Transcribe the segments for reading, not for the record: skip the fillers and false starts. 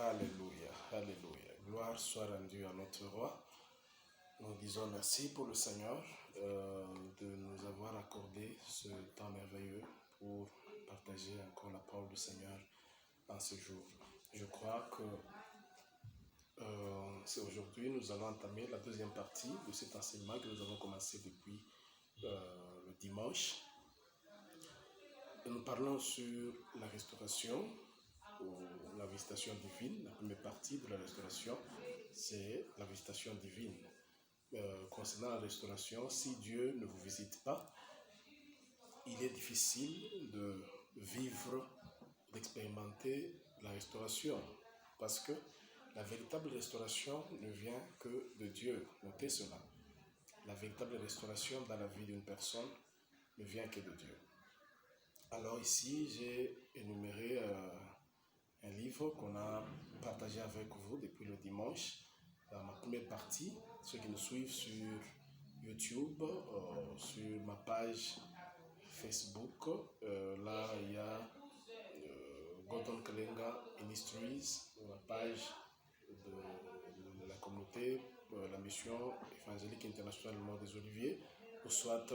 Alléluia, Alléluia. Gloire soit rendue à notre roi. Nous disons merci pour le Seigneur de nous avoir accordé ce temps merveilleux pour partager encore la parole du Seigneur en ce jour. Je crois que c'est aujourd'hui nous allons entamer la deuxième partie de cet enseignement que nous avons commencé depuis le dimanche. Nous parlons sur la restauration, ou la visitation divine. La première partie de la restauration, c'est la visitation divine. Concernant la restauration, si Dieu ne vous visite pas, il est difficile de vivre, d'expérimenter la restauration, parce que la véritable restauration ne vient que de Dieu. Notez cela. La véritable restauration dans la vie d'une personne ne vient que de Dieu. Alors ici, j'ai énuméré un livre qu'on a partagé avec vous depuis le dimanche. Dans ma première partie, ceux qui nous suivent sur YouTube, sur ma page Facebook, là il y a Gordon Kalenga Ministries, la page de la communauté, la mission évangélique internationale du Mont des Oliviers, ou soit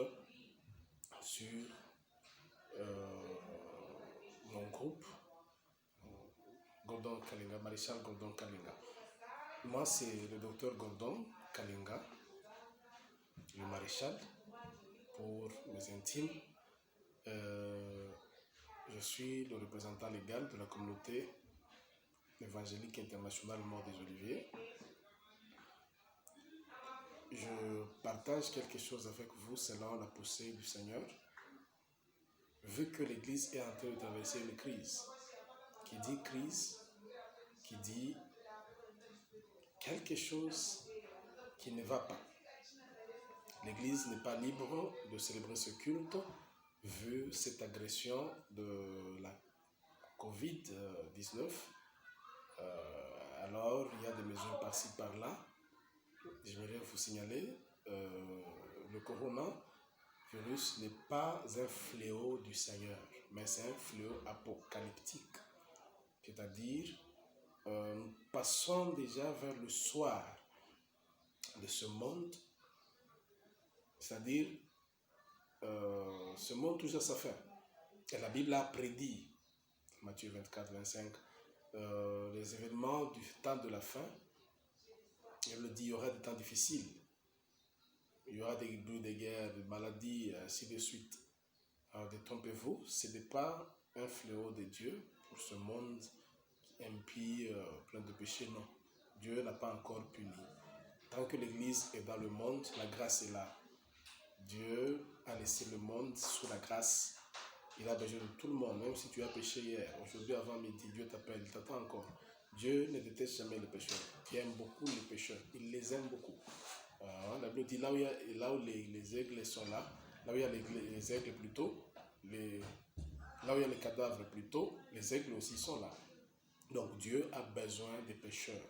sur mon groupe Gordon Kalenga, Maréchal Gordon Kalenga. Moi, c'est le docteur Gordon Kalenga, le maréchal, pour mes intimes. Je suis le représentant légal de la communauté évangélique internationale Mont des Oliviers. Je partage quelque chose avec vous selon la poussée du Seigneur, vu que l'Église est en train de traverser une crise. Qui dit crise, qui dit quelque chose qui ne va pas. L'Église n'est pas libre de célébrer ce culte, vu cette agression de la Covid-19. Alors, il y a des mesures par-ci, par-là. J'aimerais vous signaler, le coronavirus n'est pas un fléau du Seigneur, mais c'est un fléau apocalyptique. C'est-à-dire, nous passons déjà vers le soir de ce monde, c'est-à-dire, ce monde touche à sa fin. Et la Bible a prédit, Matthieu 24, 25, les événements du temps de la fin. Elle le dit, il y aura des temps difficiles. Il y aura des bruits de guerre, des maladies, ainsi de suite. Alors, détrompez-vous, ce n'est pas un fléau de Dieu pour ce monde impie, plein de péchés, non. Dieu n'a pas encore puni. Tant que l'Église est dans le monde, la grâce est là. Dieu a laissé le monde sous la grâce. Il a besoin de tout le monde, même si tu as péché hier. Aujourd'hui, avant midi, Dieu t'appelle, il t'attend encore. Dieu ne déteste jamais les pécheurs. Il aime beaucoup les pécheurs. Il les aime beaucoup. La Bible dit là où les aigles sont là où il y a les aigles plutôt, là où il y a les cadavres plutôt, les aigles aussi sont là. Donc Dieu a besoin des pécheurs.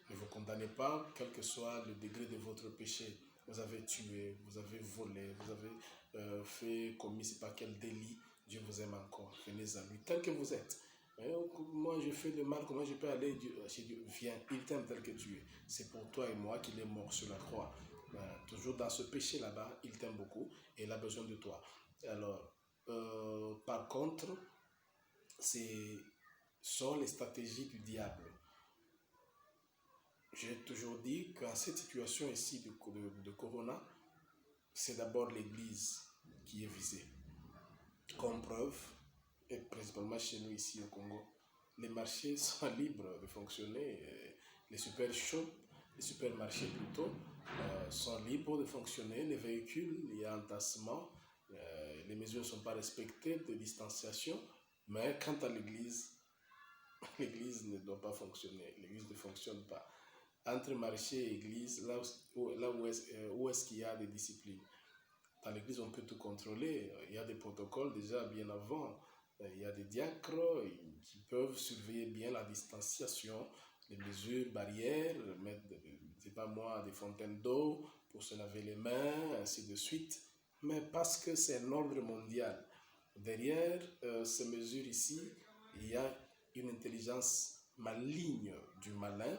Ne vous condamnez pas, quel que soit le degré de votre péché. Vous avez tué, vous avez volé, vous avez commis c'est pas quel délit. Dieu vous aime encore. Venez à lui tel que vous êtes. Moi je fais le mal, comment je peux aller chez Dieu? Viens, il t'aime tel que tu es. C'est pour toi et moi qu'il est mort sur la croix. Toujours dans ce péché là-bas, il t'aime beaucoup et il a besoin de toi. Alors, par contre, ce sont les stratégies du diable. J'ai toujours dit qu'en cette situation ici de corona, c'est d'abord l'Église qui est visée. Comme preuve, et principalement chez nous ici au Congo, les marchés sont libres de fonctionner. Les les supermarchés plutôt, sont libres de fonctionner. Les véhicules, il y a entassement, les mesures ne sont pas respectées de distanciation. Mais quant à l'Église, l'Église ne doit pas fonctionner. L'Église ne fonctionne pas. Entre marché et église, où est-ce qu'il y a des disciplines? Dans l'église, on peut tout contrôler. Il y a des protocoles déjà bien avant. Il y a des diacres qui peuvent surveiller bien la distanciation, les mesures barrières, mettre, c'est pas moi, des fontaines d'eau pour se laver les mains, ainsi de suite. Mais parce que c'est un ordre mondial. Derrière ces mesures ici, il y a une intelligence maligne du malin,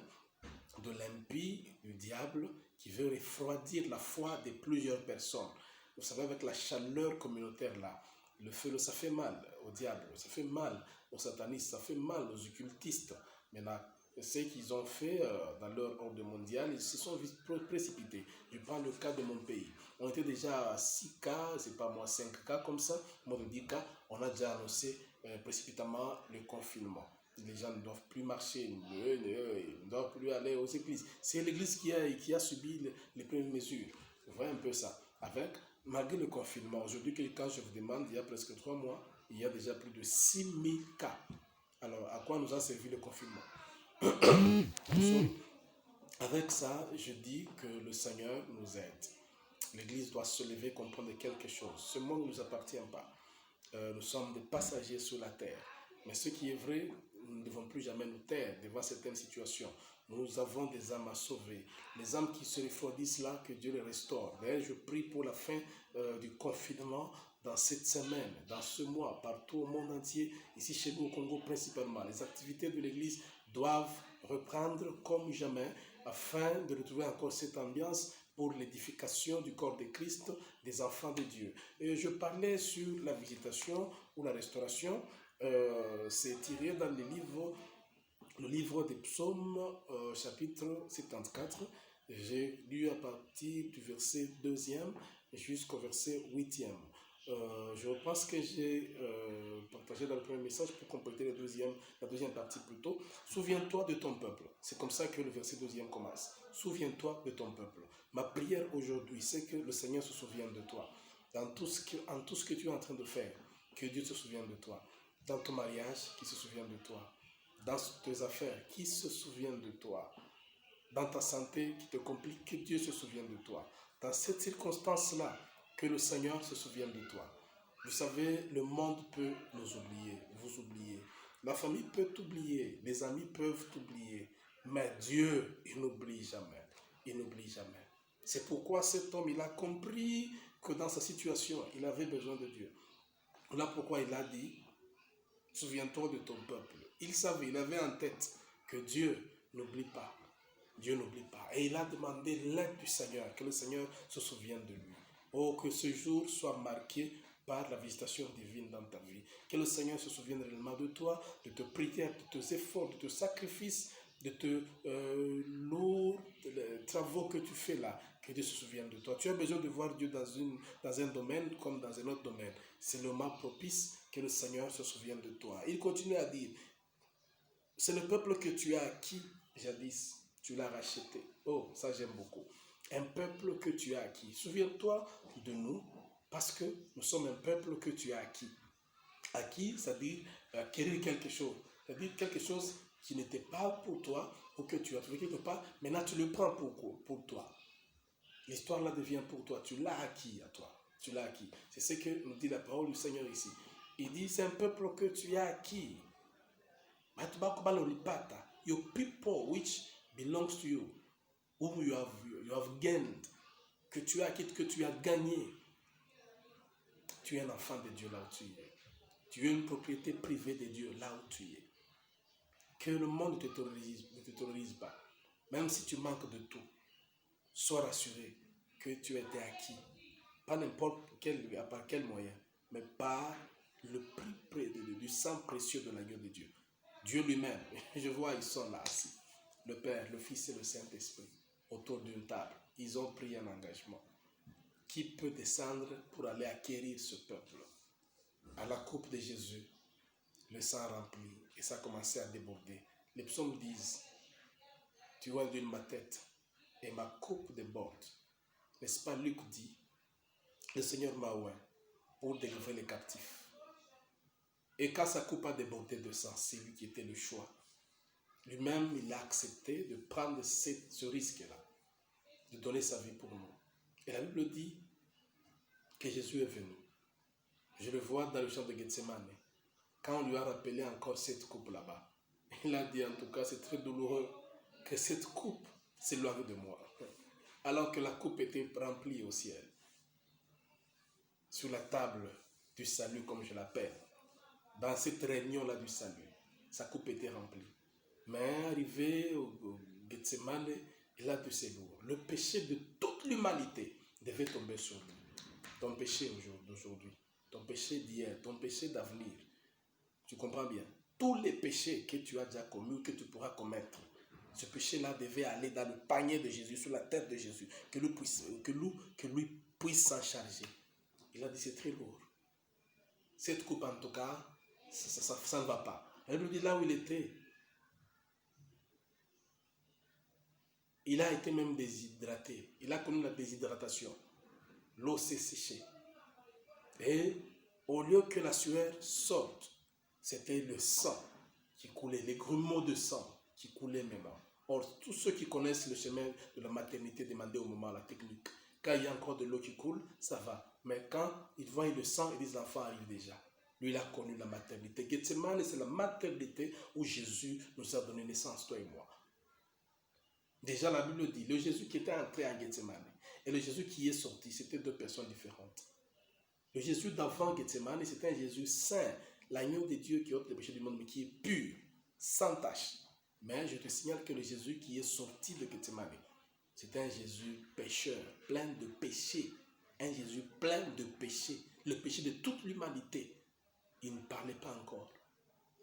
de l'impie, du diable, qui veut refroidir la foi de plusieurs personnes. Vous savez, avec la chaleur communautaire là, le feu, ça fait mal au diable, ça fait mal aux satanistes, ça fait mal aux occultistes. Maintenant, ce qu'ils ont fait dans leur ordre mondial, ils se sont vite précipités. Je prends le cas de mon pays. On était déjà à 6 cas, c'est pas moi, 5 cas comme ça, moins de 10 cas. On a déjà annoncé précipitamment le confinement. Les gens ne doivent plus marcher, ils ne doivent plus aller aux églises. C'est l'église qui a subi les premières mesures. Vous voyez un peu ça. Malgré le confinement, aujourd'hui, quand je vous demande, il y a presque 3 mois, il y a déjà plus de 6000 cas. Alors, à quoi nous a servi le confinement? Avec ça, je dis que le Seigneur nous aide. L'Église doit se lever, comprendre quelque chose. Ce monde ne nous appartient pas. Nous sommes des passagers sur la terre. Mais ce qui est vrai, nous ne devons plus jamais nous taire devant certaines situations. Nous avons des âmes à sauver. Les âmes qui se refroidissent là, que Dieu les restaure. D'ailleurs, je prie pour la fin du confinement dans cette semaine, dans ce mois, partout au monde entier, ici chez nous au Congo principalement. Les activités de l'Église doivent reprendre comme jamais afin de retrouver encore cette ambiance pour l'édification du corps de Christ, des enfants de Dieu. Et je parlais sur la visitation ou la restauration. C'est tiré dans le livre des psaumes, chapitre 74. J'ai lu à partir du verset 2e jusqu'au verset 8e. Je pense que j'ai partagé dans le premier message pour compléter la deuxième partie plutôt. Souviens-toi de ton peuple. C'est comme ça que le verset 2e commence. Souviens-toi de ton peuple. Ma prière aujourd'hui, c'est que le Seigneur se souvienne de toi. En tout ce que tu es en train de faire, que Dieu se souvienne de toi. Dans ton mariage, qu'il se souvienne de toi. Dans tes affaires, qu'il se souvienne de toi. Dans ta santé qui te complique, que Dieu se souvienne de toi. Dans cette circonstance-là, que le Seigneur se souvienne de toi. Vous savez, le monde peut nous oublier, vous oublier. La famille peut t'oublier, les amis peuvent t'oublier. Mais Dieu, il n'oublie jamais. Il n'oublie jamais. C'est pourquoi cet homme, il a compris que dans sa situation, il avait besoin de Dieu. Voilà pourquoi il a dit, souviens-toi de ton peuple. Il savait, il avait en tête que Dieu n'oublie pas. Dieu n'oublie pas. Et il a demandé l'aide du Seigneur, que le Seigneur se souvienne de lui. Oh, que ce jour soit marqué par la visitation divine dans ta vie. Que le Seigneur se souvienne réellement de toi, de tes prières, de tes efforts, de tes sacrifices, de tes lourds travaux que tu fais là. Que Dieu se souvienne de toi. Tu as besoin de voir Dieu dans un domaine comme dans un autre domaine. C'est le moment propice que le Seigneur se souvienne de toi. Il continue à dire, c'est le peuple que tu as acquis jadis, tu l'as racheté. Oh, ça j'aime beaucoup. Un peuple que tu as acquis. Souviens-toi de nous, parce que nous sommes un peuple que tu as acquis. Acquis, c'est-à-dire acquérir quelque chose. C'est-à-dire quelque chose qui n'était pas pour toi, ou que tu as trouvé quelque part, maintenant tu le prends pour toi. L'histoire là devient pour toi. Tu l'as acquis à toi. Tu l'as acquis. C'est ce que nous dit la parole du Seigneur ici. Il dit, c'est un peuple que tu as acquis. Your people which belongs to you, whom you have gained, que tu as acquis, que tu as gagné. Tu es un enfant de Dieu là où tu es. Tu es une propriété privée de Dieu là où tu es. Que le monde ne te terrorise pas. Même si tu manques de tout, sois rassuré que tu as été acquis. Pas n'importe par quel moyen, mais par le prix du sang précieux de l'agneau de Dieu. Dieu lui-même, je vois, ils sont là assis. Le Père, le Fils et le Saint-Esprit, autour d'une table. Ils ont pris un engagement. Qui peut descendre pour aller acquérir ce peuple? À la coupe de Jésus, le sang rempli, et ça a commencé à déborder. Les psaumes disent, tu vois d'une ma tête, et ma coupe déborde. N'est-ce pas, Luc dit, le Seigneur m'a oint pour délivrer les captifs. Et quand sa coupe a débordé de sang, c'est lui qui était le choix. Lui-même, il a accepté de prendre ce risque-là, de donner sa vie pour nous. Et la Bible dit que Jésus est venu. Je le vois dans le champ de Gethsemane. Quand on lui a rappelé encore cette coupe là-bas, il a dit en tout cas, c'est très douloureux que cette coupe s'éloigne de moi. Alors que la coupe était remplie au ciel. Sur la table du salut, comme je l'appelle. Dans cette réunion-là du salut, sa coupe était remplie. Mais arrivé au Gethsemane, il a de ses lourds. Le péché de toute l'humanité devait tomber sur lui. Ton péché d'aujourd'hui, ton péché d'hier, ton péché d'avenir. Tu comprends bien? Tous les péchés que tu as déjà commis ou que tu pourras commettre, ce péché-là devait aller dans le panier de Jésus, sur la tête de Jésus, que lui puisse s'en charger. Il a dit, c'est très lourd. Cette coupe, en tout cas, ça ne va pas. Elle lui dit, là où il était, il a été même déshydraté. Il a connu la déshydratation. L'eau s'est séchée. Et au lieu que la sueur sorte, c'était le sang qui coulait, les grumeaux de sang qui coulaient maintenant. Or, tous ceux qui connaissent le chemin de la maternité demandaient au moment la technique. Quand il y a encore de l'eau qui coule, ça va. Mais quand ils voient le sang, ils disent l'enfant arrive déjà. Lui, il a connu la maternité. Gethsemane, c'est la maternité où Jésus nous a donné naissance, toi et moi. Déjà, la Bible dit, le Jésus qui était entré en Gethsemane et le Jésus qui est sorti, c'était deux personnes différentes. Le Jésus d'avant Gethsemane, c'était un Jésus saint, l'agneau de Dieu qui ôte les péchés du monde, mais qui est pur, sans tache. Mais je te signale que le Jésus qui est sorti de Gethsemane, c'était un Jésus pécheur, plein de péchés. Un Jésus plein de péchés, le péché de toute l'humanité. Il ne parlait pas encore,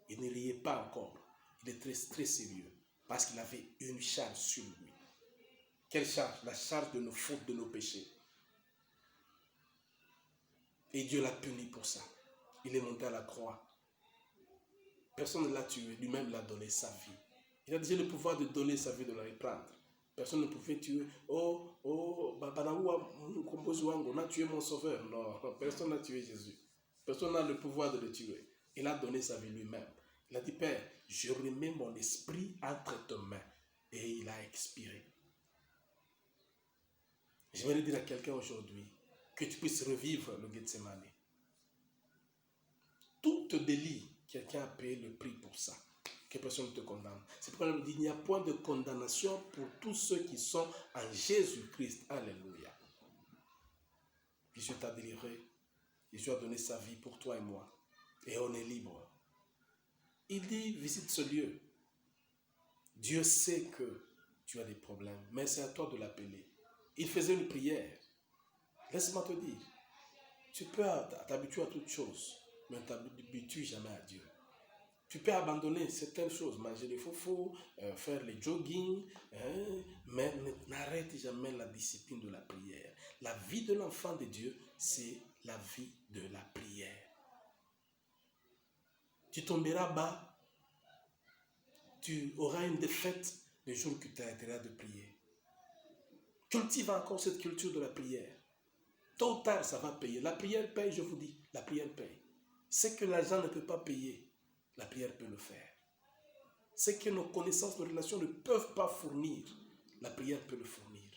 il ne riait pas encore. Il est très, très sérieux, parce qu'il avait une charge sur lui. Quelle charge? La charge de nos fautes, de nos péchés. Et Dieu l'a puni pour ça. Il est monté à la croix. Personne ne l'a tué, lui-même l'a donné sa vie. Il a déjà le pouvoir de donner sa vie, de la reprendre. Personne ne pouvait tuer. On a tué mon sauveur. Non, personne n'a tué Jésus. Personne n'a le pouvoir de le tuer. Il a donné sa vie lui-même. Il a dit, Père, je remets mon esprit entre tes mains. Et il a expiré. J'aimerais dire à quelqu'un aujourd'hui que tu puisses revivre le Gethsemane. Tout te délie, quelqu'un a payé le prix pour ça. Que personne ne te condamne. C'est pourquoi il dit, il n'y a point de condamnation pour tous ceux qui sont en Jésus-Christ. Alléluia. Jésus t'a délivré. Jésus a donné sa vie pour toi et moi. Et on est libre. Il dit, visite ce lieu. Dieu sait que tu as des problèmes, mais c'est à toi de l'appeler. Il faisait une prière. Laisse-moi te dire, tu peux t'habituer à toutes choses, mais ne t'habitues jamais à Dieu. Tu peux abandonner certaines choses, manger les faux, faire les jogging, mais n'arrête jamais la discipline de la prière. La vie de l'enfant de Dieu, c'est la vie de la prière. Tu tomberas bas, tu auras une défaite le jour que tu arrêteras de prier. Cultive encore cette culture de la prière. Tôt ou tard, ça va payer. La prière paye, je vous dis, la prière paye. Ce que l'argent ne peut pas payer, la prière peut le faire. Ce que nos connaissances, nos relations ne peuvent pas fournir, la prière peut le fournir.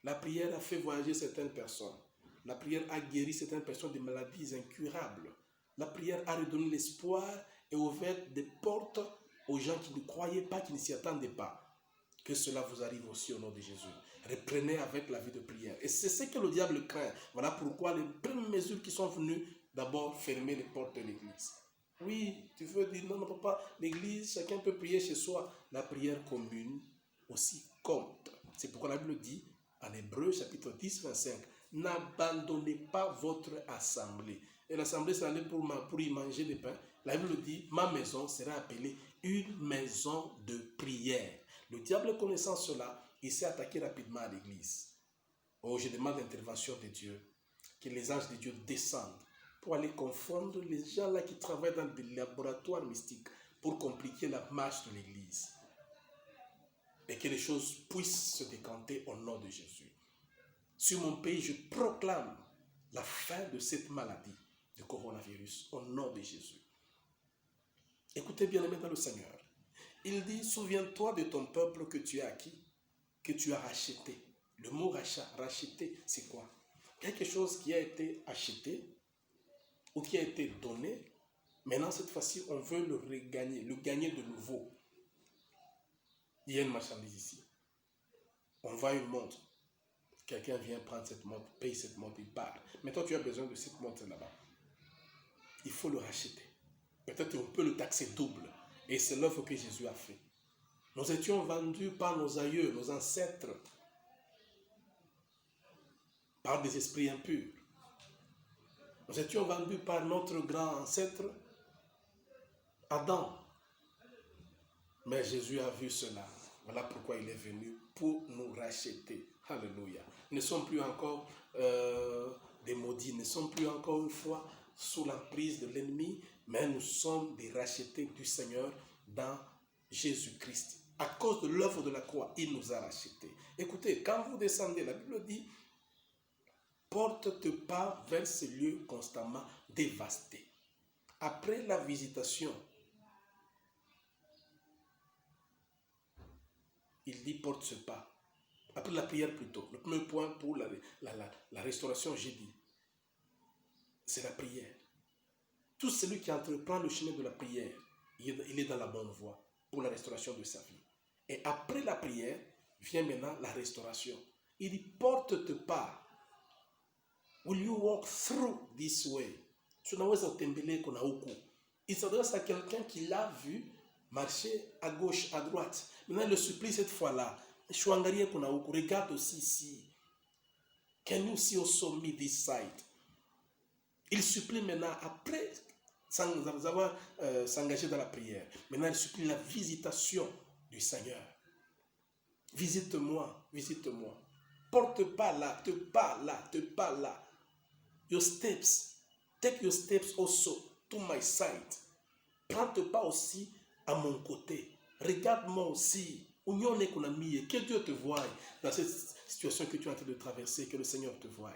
La prière a fait voyager certaines personnes. La prière a guéri certaines personnes de maladies incurables. La prière a redonné l'espoir et ouvert des portes aux gens qui ne croyaient pas, qui ne s'y attendaient pas. Que cela vous arrive aussi au nom de Jésus. Reprenez avec la vie de prière. Et c'est ce que le diable craint. Voilà pourquoi les premières mesures qui sont venues, d'abord fermer les portes de l'église. Oui, tu veux dire non, papa, l'église, chacun peut prier chez soi. La prière commune aussi compte. C'est pourquoi la Bible dit, en Hébreux chapitre 10, 25, n'abandonnez pas votre assemblée. Et l'assemblée, c'est aller pour y manger des pains. La Bible dit, ma maison sera appelée une maison de prière. Le diable connaissant cela, il s'est attaqué rapidement à l'église. Oh, je demande l'intervention de Dieu, que les anges de Dieu descendent pour aller confondre les gens là qui travaillent dans des laboratoires mystiques pour compliquer la marche de l'église. Et que les choses puissent se décanter au nom de Jésus. Sur mon pays, je proclame la fin de cette maladie, de coronavirus, au nom de Jésus. Écoutez bien, aimés dans le Seigneur. Il dit, souviens-toi de ton peuple que tu as acquis, que tu as racheté. Le mot rachat, racheter, c'est quoi? Quelque chose qui a été acheté ou qui a été donné. Maintenant, cette fois-ci, on veut le regagner, le gagner de nouveau. Il y a une marchandise ici. On vend une montre. Quelqu'un vient prendre cette montre, paye cette montre, il part. Mais toi, tu as besoin de cette montre là-bas. Il faut le racheter. Peut-être on peut le taxer double. Et c'est l'œuvre que Jésus a fait. Nous étions vendus par nos aïeux, nos ancêtres, par des esprits impurs. Nous étions vendus par notre grand ancêtre, Adam. Mais Jésus a vu cela. Voilà pourquoi il est venu pour nous racheter. Alléluia. Nous ne sommes plus encore des maudits, nous ne sommes plus encore une fois sous l'emprise de l'ennemi, mais nous sommes des rachetés du Seigneur dans Jésus-Christ. À cause de l'œuvre de la croix, il nous a rachetés. Écoutez, quand vous descendez, la Bible dit, porte-te pas vers ces lieux constamment dévastés. Après la visitation, il dit porte ce pas. Après la prière plutôt. Le premier point pour la restauration, j'ai dit, c'est la prière. Tout celui qui entreprend le chemin de la prière, il est dans la bonne voie pour la restauration de sa vie. Et après la prière, vient maintenant la restauration. Il dit, porte-te pas. Will you walk through this way? Il s'adresse à quelqu'un qui l'a vu marcher à gauche, à droite. Maintenant, il le supplie cette fois-là. Regarde aussi ici. Can you see also me this side? Il supplie maintenant, après sans avoir s'engager dans la prière. Maintenant, il supplie la visitation du Seigneur. Visite-moi, visite-moi. Porte pas là, te pas là, te pas là. Your steps, take your steps also to my side. Prends-te pas aussi à mon côté. Regarde-moi aussi. Que Dieu te voie dans cette situation que tu es en train de traverser, que le Seigneur te voie.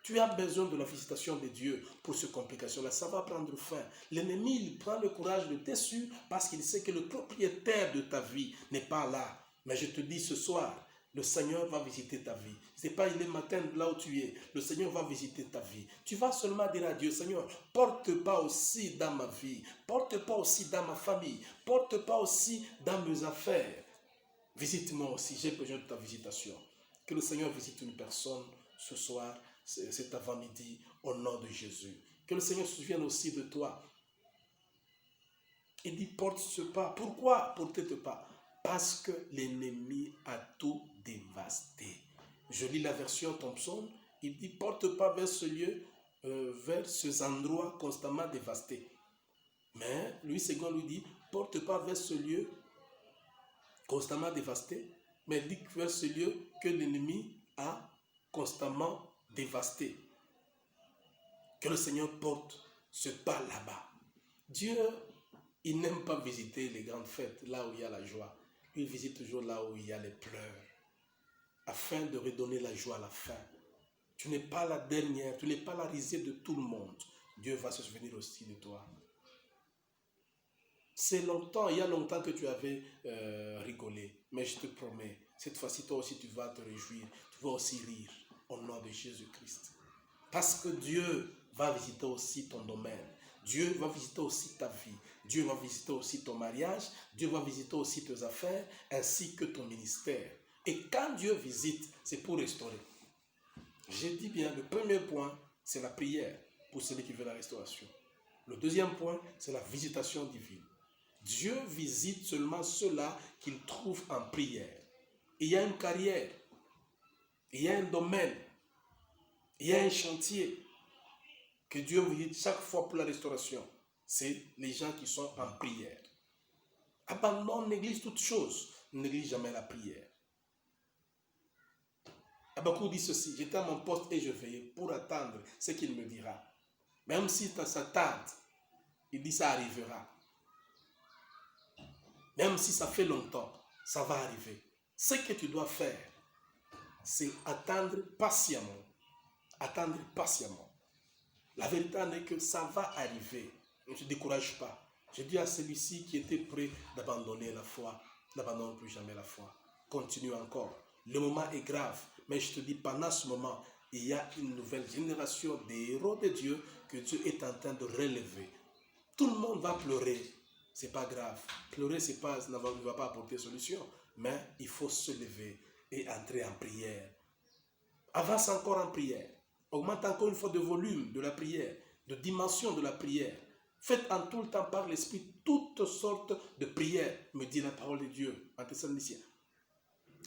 Tu as besoin de la visitation de Dieu pour ces complications-là. Ça va prendre fin. L'ennemi, il prend le courage de déçu parce qu'il sait que le propriétaire de ta vie n'est pas là. Mais je te dis ce soir, le Seigneur va visiter ta vie. Ce n'est pas il est matin là où tu es. Le Seigneur va visiter ta vie. Tu vas seulement dire à Dieu, Seigneur, porte pas aussi dans ma vie. Porte pas aussi dans ma famille. Porte pas aussi dans mes affaires. Visite-moi aussi, j'ai besoin de ta visitation. Que le Seigneur visite une personne ce soir, cet avant-midi, au nom de Jésus. Que le Seigneur se souvienne aussi de toi. Il dit, porte ce pas. Pourquoi porter ce pas? Parce que l'ennemi a tout dévasté. Je lis la version Thompson. Il dit, porte pas vers ce lieu, vers ces endroits constamment dévastés. Mais Louis II lui dit, porte pas vers ce lieu constamment dévasté, mais il dit vers ce lieu que l'ennemi a constamment dévasté. Que le Seigneur porte ce pas là-bas. Dieu, il n'aime pas visiter les grandes fêtes, là où il y a la joie. Il visite toujours là où il y a les pleurs, afin de redonner la joie à la fin. Tu n'es pas la dernière, tu n'es pas la risée de tout le monde. Dieu va se souvenir aussi de toi. C'est longtemps, il y a longtemps que tu avais rigolé, mais je te promets, cette fois-ci, toi aussi, tu vas te réjouir, tu vas aussi rire, au nom de Jésus-Christ. Parce que Dieu va visiter aussi ton domaine, Dieu va visiter aussi ta vie, Dieu va visiter aussi ton mariage, Dieu va visiter aussi tes affaires, ainsi que ton ministère. Et quand Dieu visite, c'est pour restaurer. J'ai dit bien, le premier point, c'est la prière, pour celui qui veut la restauration. Le deuxième point, c'est la visitation divine. Dieu visite seulement ceux-là qu'il trouve en prière. Il y a une carrière, il y a un domaine, il y a un chantier que Dieu visite chaque fois pour la restauration. C'est les gens qui sont en prière. Abandonne, néglige toutes choses, ne néglige jamais la prière. Habakkuk dit ceci, j'étais à mon poste et je veillais pour attendre ce qu'il me dira. Même si ça tarde, il dit ça arrivera. Même si ça fait longtemps, ça va arriver. Ce que tu dois faire, c'est attendre patiemment. Attendre patiemment. La vérité est que ça va arriver. Ne te décourage pas. Je dis à celui-ci qui était prêt d'abandonner la foi, n'abandonne plus jamais la foi. Continue encore. Le moment est grave, mais je te dis, pendant ce moment, il y a une nouvelle génération des héros de Dieu que Dieu est en train de relever. Tout le monde va pleurer. C'est pas grave. Pleurer, ne va pas apporter solution. Mais il faut se lever et entrer en prière. Avance encore en prière. Augmente encore une fois de volume de la prière, de dimension de la prière. Faites en tout le temps par l'Esprit toutes sortes de prières, me dit la parole de Dieu en Thessaloniciens.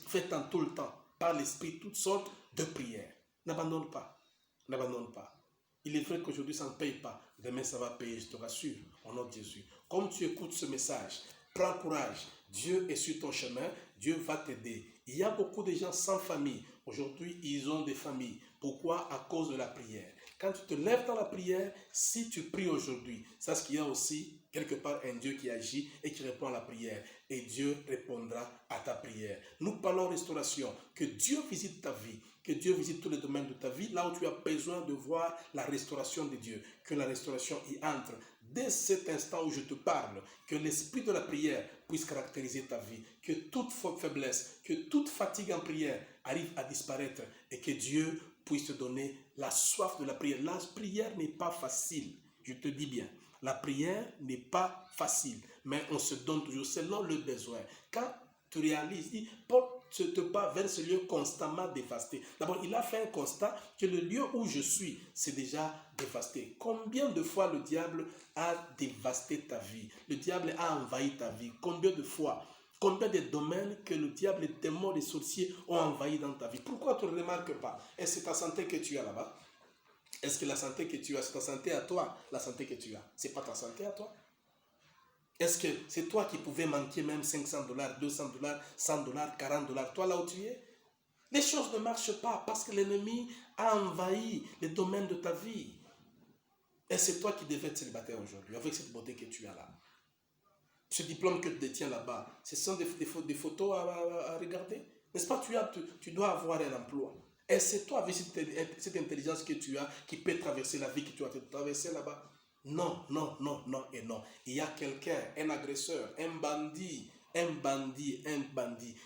Faites en tout le temps par l'Esprit toutes sortes de prières. N'abandonne pas. N'abandonne pas. Il est vrai qu'aujourd'hui ça ne paye pas. Demain ça va payer, je te rassure, au nom de Jésus. Comme tu écoutes ce message, prends courage. Dieu est sur ton chemin. Dieu va t'aider. Il y a beaucoup de gens sans famille. Aujourd'hui, ils ont des familles. Pourquoi? À cause de la prière. Quand tu te lèves dans la prière, si tu pries aujourd'hui, sache qu'il y a aussi quelque part un Dieu qui agit et qui répond à la prière. Et Dieu répondra à ta prière. Nous parlons restauration. Que Dieu visite ta vie. Que Dieu visite tous les domaines de ta vie. Là où tu as besoin de voir la restauration de Dieu. Que la restauration y entre. Dès cet instant où je te parle, que l'esprit de la prière puisse caractériser ta vie. Que toute faiblesse, que toute fatigue en prière arrive à disparaître. Et que Dieu puisse te donner la soif de la prière. La prière n'est pas facile. Je te dis bien. La prière n'est pas facile, mais on se donne toujours selon le besoin. Quand tu réalises, Paul te part vers ce lieu constamment dévasté. D'abord, il a fait un constat que le lieu où je suis, c'est déjà dévasté. Combien de fois le diable a dévasté ta vie? Le diable a envahi ta vie. Combien de fois? Combien de domaines que le diable, les démons, les sorciers ont envahi dans ta vie? Pourquoi tu ne remarques pas? Est-ce que c'est ta santé que tu as là-bas? Est-ce que la santé que tu as, c'est ta santé à toi, la santé que tu as? Ce n'est pas ta santé à toi? Est-ce que c'est toi qui pouvais manquer même $500, $200, $100, $40, toi là où tu es? Les choses ne marchent pas parce que l'ennemi a envahi les domaines de ta vie. Et c'est toi qui devais être célibataire aujourd'hui, avec cette beauté que tu as là. Ce diplôme que tu détiens là-bas, ce sont des photos à regarder. N'est-ce pas? Tu dois avoir un emploi. Et c'est toi, avec cette intelligence que tu as, qui peut traverser la vie que tu as traversée là-bas. Non, non, non, non et non. Il y a quelqu'un, un agresseur, un bandit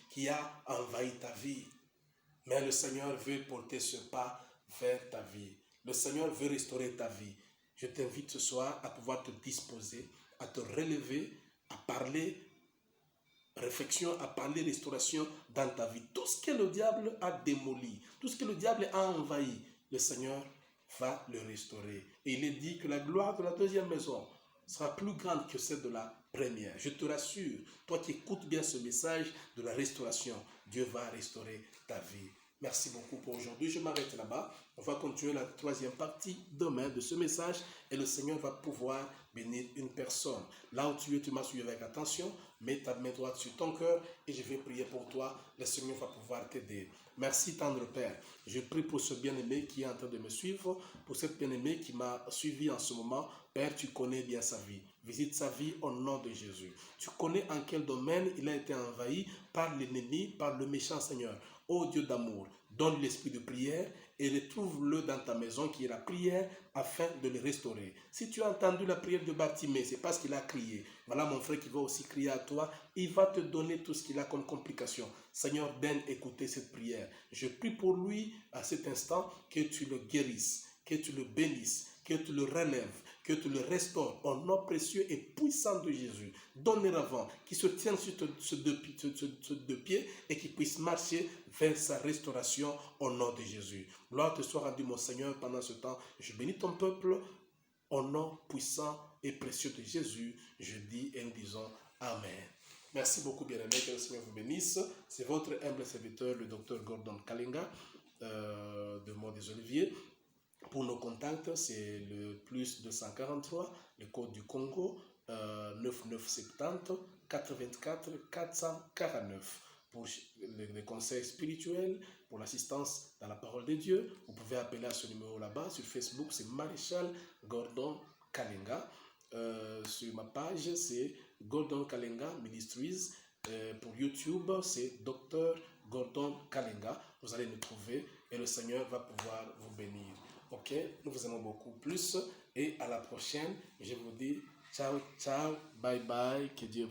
qui a envahi ta vie. Mais le Seigneur veut porter ce pas vers ta vie. Le Seigneur veut restaurer ta vie. Je t'invite ce soir à pouvoir te disposer, à te relever, à parler réflexion, à parler restauration dans ta vie. Tout ce que le diable a démoli, tout ce que le diable a envahi, le Seigneur va le restaurer. Et il est dit que la gloire de la deuxième maison sera plus grande que celle de la première. Je te rassure, toi qui écoutes bien ce message de la restauration, Dieu va restaurer ta vie. Merci beaucoup pour aujourd'hui. Je m'arrête là-bas. On va continuer la troisième partie demain de ce message et le Seigneur va pouvoir bénir une personne. Là où tu es, tu m'as suivi avec attention. Mets ta main droite sur ton cœur et je vais prier pour toi. Le Seigneur va pouvoir t'aider. Merci, tendre Père. Je prie pour ce bien-aimé qui est en train de me suivre, pour cette bien-aimée qui m'a suivi en ce moment. Père, tu connais bien sa vie. Visite sa vie au nom de Jésus. Tu connais en quel domaine il a été envahi par l'ennemi, par le méchant Seigneur. Ô Dieu d'amour, donne l'esprit de prière et retrouve-le dans ta maison qui est la prière afin de le restaurer. Si tu as entendu la prière de Bartimée, c'est parce qu'il a crié. Voilà mon frère qui va aussi crier à toi. Il va te donner tout ce qu'il a comme complication. Seigneur, daigne écouter cette prière. Je prie pour lui à cet instant que tu le guérisses, que tu le bénisses, que tu le relèves, que tu le restaures au nom précieux et puissant de Jésus. Dorénavant, qu'il se tienne sur ce deux pieds et qu'il puisse marcher vers sa restauration au nom de Jésus. Gloire te soit rendue, mon Seigneur, pendant ce temps. Je bénis ton peuple au nom puissant et précieux de Jésus. Je dis et nous disons Amen. Merci beaucoup, bien-aimés, que le Seigneur vous bénisse. C'est votre humble serviteur, le docteur Gordon Kalinga, de Mont des Oliviers. Pour nos contacts, c'est le plus 243, le code du Congo, 9970 84 449. Pour les conseils spirituels, pour l'assistance dans la parole de Dieu, vous pouvez appeler à ce numéro là-bas. Sur Facebook, c'est Maréchal Gordon Kalinga. Sur ma page, c'est Gordon Kalinga Ministries. Pour YouTube, c'est Dr Gordon Kalinga. Vous allez nous trouver et le Seigneur va pouvoir vous bénir. Ok, nous vous aimons beaucoup plus et à la prochaine. Je vous dis ciao, ciao, bye bye, que Dieu vous